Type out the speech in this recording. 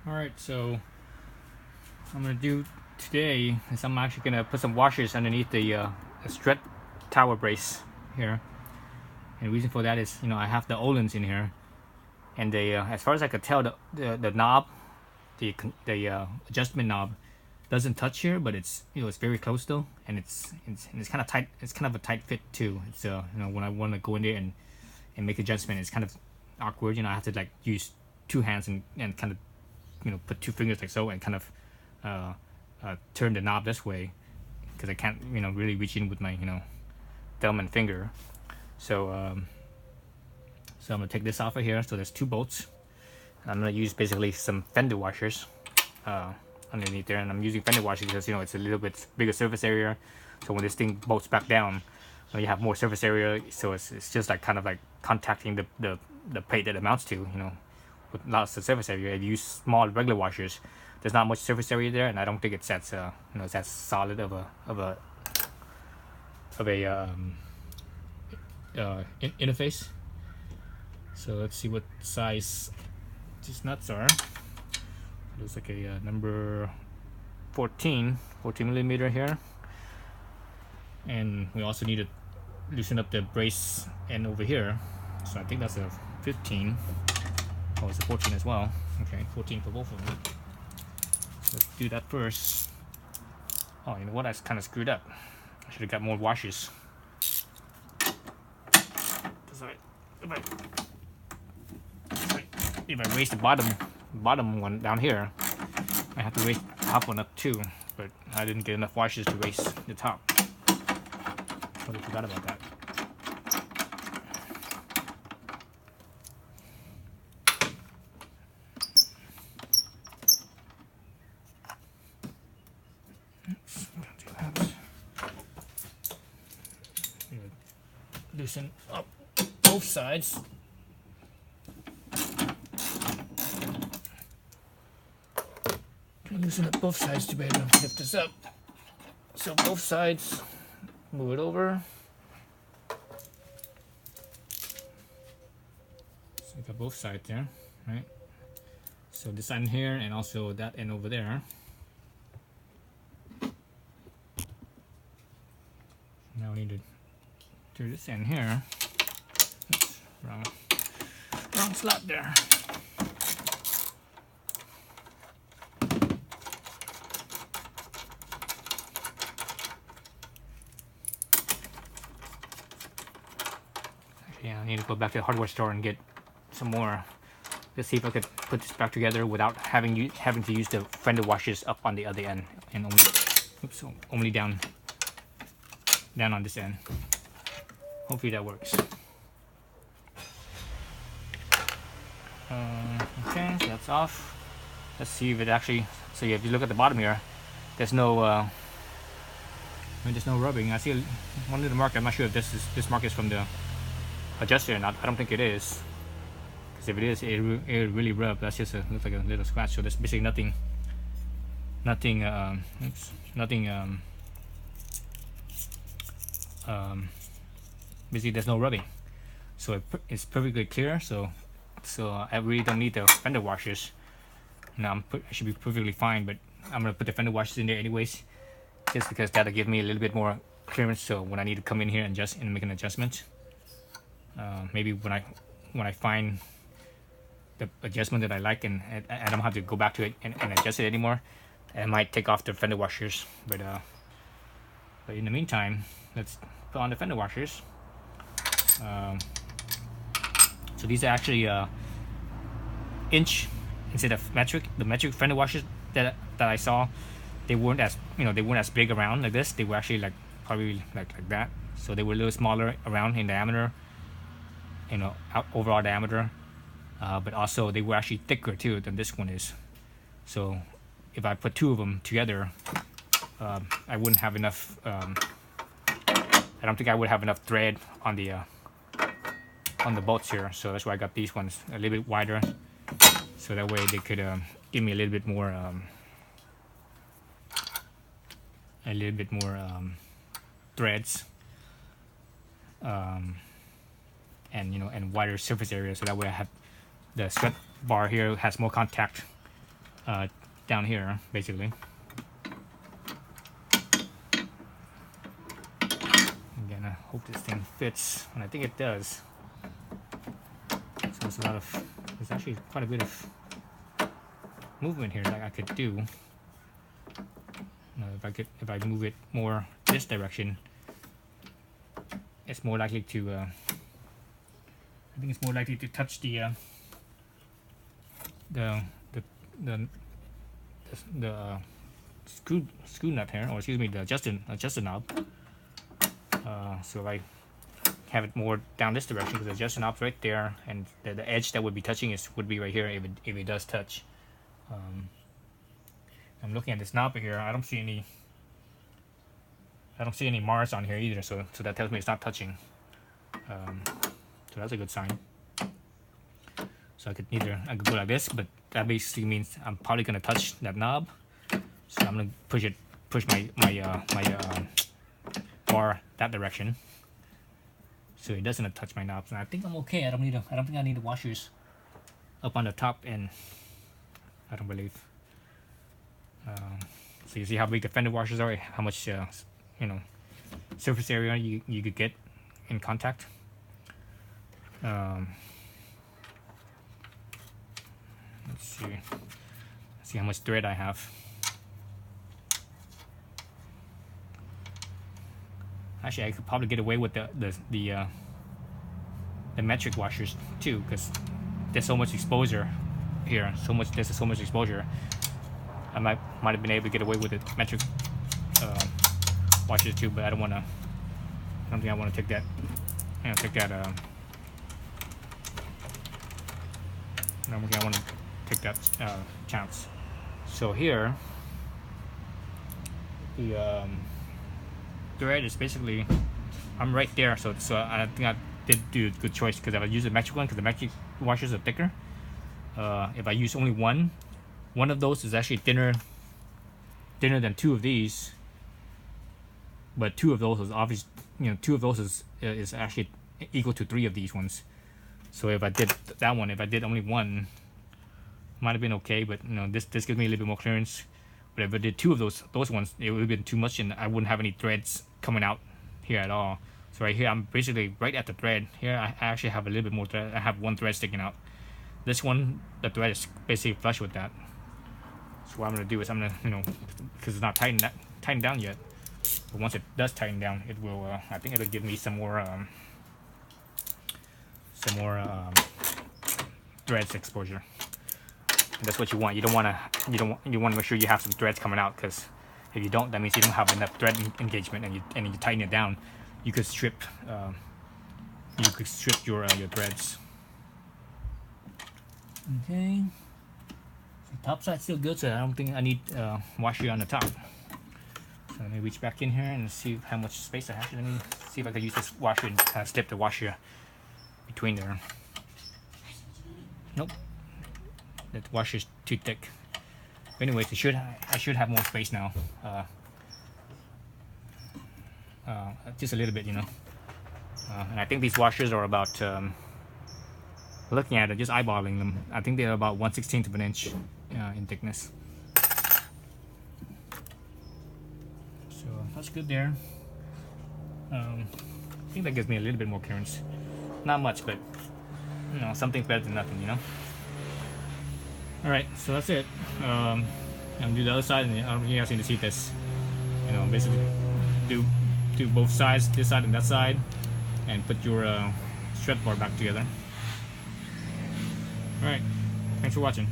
Alright, so what I'm gonna do today is I'm actually gonna put some washers underneath the strut tower brace here. And the reason for that is, I have the Olins in here, and as far as I could tell, the knob, the adjustment knob, doesn't touch here, but it's very close though, and it's kind of tight. It's kind of a tight fit too. It's when I want to go in there and make adjustment, it's kind of awkward. I have to like use two hands and kind of put two fingers like so and kind of turn the knob this way because I can't really reach in with my thumb and finger. So so I'm gonna take this off of here. So there's two bolts. I'm gonna use basically some fender washers underneath there, and I'm using fender washers because it's a little bit bigger surface area. So when this thing bolts back down, you have more surface area. So it's just like kind of like contacting the plate that it mounts to. With lots of surface area. If you use small regular washers, there's not much surface area there, and I don't think it's that it's that solid of a interface. So let's see what size these nuts are. Looks like a number 14 millimeter here, and we also need to loosen up the brace end over here. So I think that's a 15. Oh, it's a 14 as well. Okay, 14 for both of them. So let's do that first. Oh, you know what? I kind of screwed up. I should have got more washers. Sorry. If I raise the bottom one down here, I have to raise the top one up too. But I didn't get enough washers to raise the top. Totally forgot about that. Loosen up both sides. Loosen up both sides to be able to lift this up. So both sides, move it over. So we got both sides there, right? So this end here and also that end over there. Now we need to do this end here. Oops, wrong slot there. Actually, I need to go back to the hardware store and get some more. Let's see if I could put this back together without having to use the fender washers up on the other end and only down on this end. Hopefully that works. Okay, so that's off. Let's see if it actually. So if you look at the bottom here, there's no there's no rubbing. I see one of the mark. I'm not sure if this mark is from the adjuster or not. I don't think it is, because if it is, it really rub. That's just looks like a little scratch. So there's basically nothing. Basically there's no rubbing, so it's perfectly clear. So I really don't need the fender washers. Now I should be perfectly fine, but I'm gonna put the fender washers in there anyways, just because that'll give me a little bit more clearance. So when I need to come in here and make an adjustment, maybe when I find the adjustment that I like and I don't have to go back to it and adjust it anymore, I might take off the fender washers. But in the meantime, let's put on the fender washers. So these are actually inch instead of metric. The metric fender washers that I saw, they weren't as big around like this. They were actually probably like that. So they were a little smaller around in diameter, overall diameter. But also they were actually thicker too than this one is. So if I put two of them together, I wouldn't have enough. I don't think I would have enough thread on the bolts here. So that's why I got these ones a little bit wider, so that way they could give me a little bit more threads, and wider surface area. So that way I have the strut bar here has more contact down here, basically. Again, I hope this thing fits, and I think it does. So there's actually quite a bit of movement here that I could do. If I move it more this direction, it's more likely to. I think it's more likely to touch the screw nut here, or excuse me, the adjuster knob. So if I have it more down this direction, because the adjuster knob's right there, and the edge that would be touching would be right here if it does touch. I'm looking at this knob here. I don't see any marks on here either, so that tells me it's not touching. So that's a good sign. So I could go like this, but that basically means I'm probably gonna touch that knob. So I'm gonna push my bar that direction, so it doesn't touch my knobs. And I think I'm okay. I don't think I need the washers up on the top end. I don't believe. So you see how big the fender washers are, how much surface area you could get in contact. Let's see how much thread I have. Actually, I could probably get away with the metric washers too, because there's so much exposure here. There's so much exposure. I might have been able to get away with the metric washers too, but I don't think I want to take that. I don't think I want to take that chance. So here, the thread is basically, I'm right there, so I think I did do a good choice, because if I use the metric one, because the metric washers are thicker. If I use only one of those is actually thinner than two of these, but two of those is obvious. Two of those is actually equal to three of these ones. So if I did that one, if I did only one, might have been okay. But this gives me a little bit more clearance. But if I did two of those ones, it would have been too much, and I wouldn't have any threads coming out here at all. So right here, I'm basically right at the thread. Here, I actually have a little bit more thread. I have one thread sticking out. This one, the thread is basically flush with that. So what I'm gonna do is because it's not tightened down yet. But once it does tighten down, it will. I think it'll give me some more threads exposure. And that's what you want. You want to make sure you have some threads coming out, because if you don't, that means you don't have enough thread engagement, and you tighten it down. You could strip your threads. Okay. So top side's still good, so I don't think I need washer on the top. So let me reach back in here and see how much space I have. Let me see if I can use this washer and slip the washer between there. Nope, that washer's too thick. Anyways, I should have more space now. Just a little bit, and I think these washers are about, looking at it, just eyeballing them, I think they're about 1/16 of an inch in thickness. So that's good there. I think that gives me a little bit more clearance. Not much, but something's better than nothing, Alright, so that's it. I'm gonna do the other side, and I don't think you guys need to see this. Basically do both sides, this side and that side, and put your strut bar back together. Alright, thanks for watching.